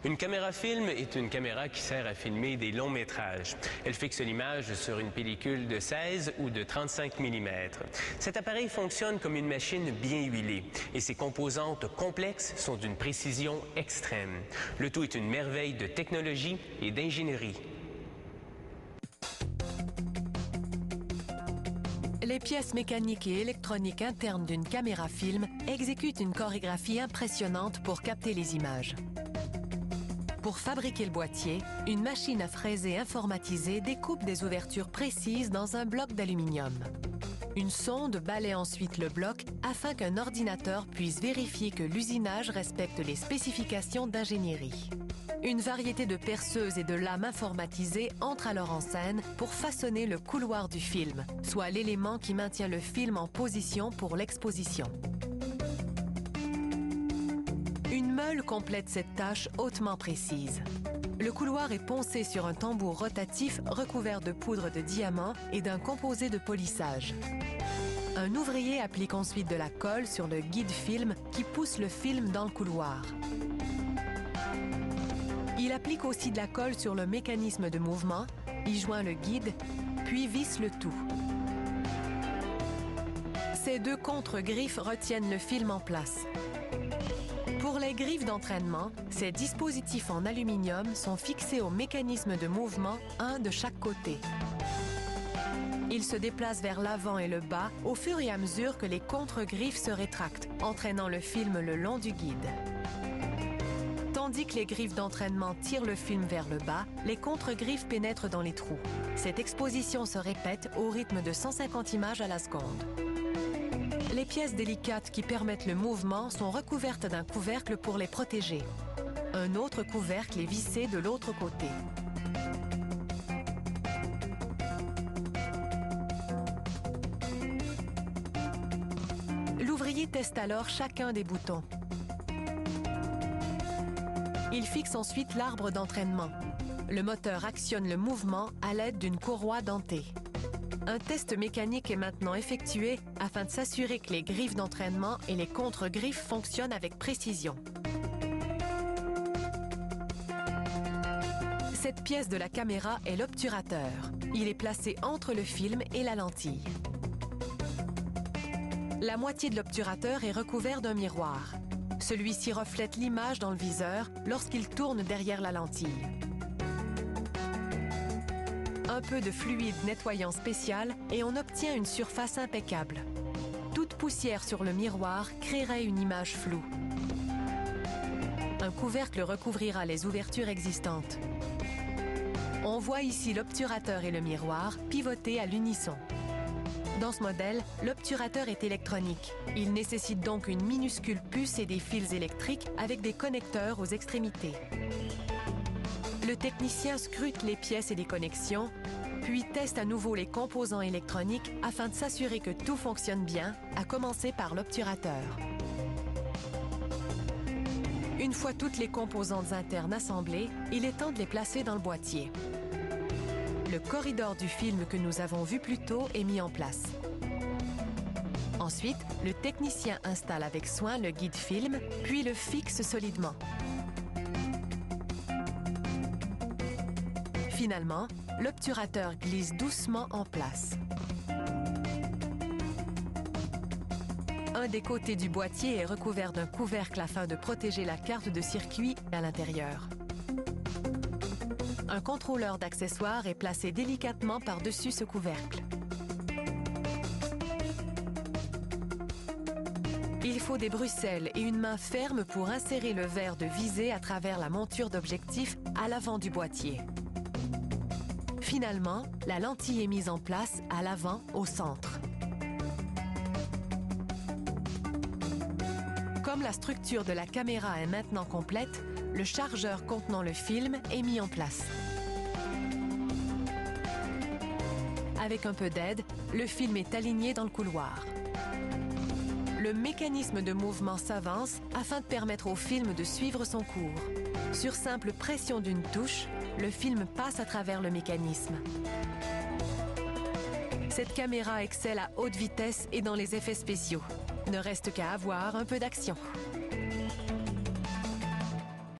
Une caméra film est une caméra qui sert à filmer des longs métrages. Elle fixe l'image sur une pellicule de 16 ou de 35 mm. Cet appareil fonctionne comme une machine bien huilée et ses composantes complexes sont d'une précision extrême. Le tout est une merveille de technologie et d'ingénierie. Les pièces mécaniques et électroniques internes d'une caméra film exécutent une chorégraphie impressionnante pour capter les images. Pour fabriquer le boîtier, une machine à fraiser informatisée découpe des ouvertures précises dans un bloc d'aluminium. Une sonde balaie ensuite le bloc afin qu'un ordinateur puisse vérifier que l'usinage respecte les spécifications d'ingénierie. Une variété de perceuses et de lames informatisées entrent alors en scène pour façonner le couloir du film, soit l'élément qui maintient le film en position pour l'exposition. Une meule complète cette tâche hautement précise. Le couloir est poncé sur un tambour rotatif recouvert de poudre de diamant et d'un composé de polissage. Un ouvrier applique ensuite de la colle sur le guide film qui pousse le film dans le couloir. Il applique aussi de la colle sur le mécanisme de mouvement, y joint le guide, puis visse le tout. Ces deux contre-griffes retiennent le film en place. Pour les griffes d'entraînement, ces dispositifs en aluminium sont fixés au mécanisme de mouvement, un de chaque côté. Ils se déplacent vers l'avant et le bas au fur et à mesure que les contre-griffes se rétractent, entraînant le film le long du guide. Tandis que les griffes d'entraînement tirent le film vers le bas, les contre-griffes pénètrent dans les trous. Cette exposition se répète au rythme de 150 images à la seconde. Les pièces délicates qui permettent le mouvement sont recouvertes d'un couvercle pour les protéger. Un autre couvercle est vissé de l'autre côté. L'ouvrier teste alors chacun des boutons. Il fixe ensuite l'arbre d'entraînement. Le moteur actionne le mouvement à l'aide d'une courroie dentée. Un test mécanique est maintenant effectué afin de s'assurer que les griffes d'entraînement et les contre-griffes fonctionnent avec précision. Cette pièce de la caméra est l'obturateur. Il est placé entre le film et la lentille. La moitié de l'obturateur est recouvert d'un miroir. Celui-ci reflète l'image dans le viseur lorsqu'il tourne derrière la lentille. Un peu de fluide nettoyant spécial et on obtient une surface impeccable. Toute poussière sur le miroir créerait une image floue. Un couvercle recouvrira les ouvertures existantes. On voit ici l'obturateur et le miroir pivoter à l'unisson. Dans ce modèle, l'obturateur est électronique. Il nécessite donc une minuscule puce et des fils électriques avec des connecteurs aux extrémités. Le technicien scrute les pièces et les connexions, puis teste à nouveau les composants électroniques afin de s'assurer que tout fonctionne bien, à commencer par l'obturateur. Une fois toutes les composantes internes assemblées, il est temps de les placer dans le boîtier. Le corridor du film que nous avons vu plus tôt est mis en place. Ensuite, le technicien installe avec soin le guide film, puis le fixe solidement. Finalement, l'obturateur glisse doucement en place. Un des côtés du boîtier est recouvert d'un couvercle afin de protéger la carte de circuit à l'intérieur. Un contrôleur d'accessoires est placé délicatement par-dessus ce couvercle. Il faut des bruxelles et une main ferme pour insérer le verre de visée à travers la monture d'objectif à l'avant du boîtier. Finalement, la lentille est mise en place à l'avant, au centre. Comme la structure de la caméra est maintenant complète, le chargeur contenant le film est mis en place. Avec un peu d'aide, le film est aligné dans le couloir. Le mécanisme de mouvement s'avance afin de permettre au film de suivre son cours. Sur simple pression d'une touche, le film passe à travers le mécanisme. Cette caméra excelle à haute vitesse et dans les effets spéciaux. Ne reste qu'à avoir un peu d'action.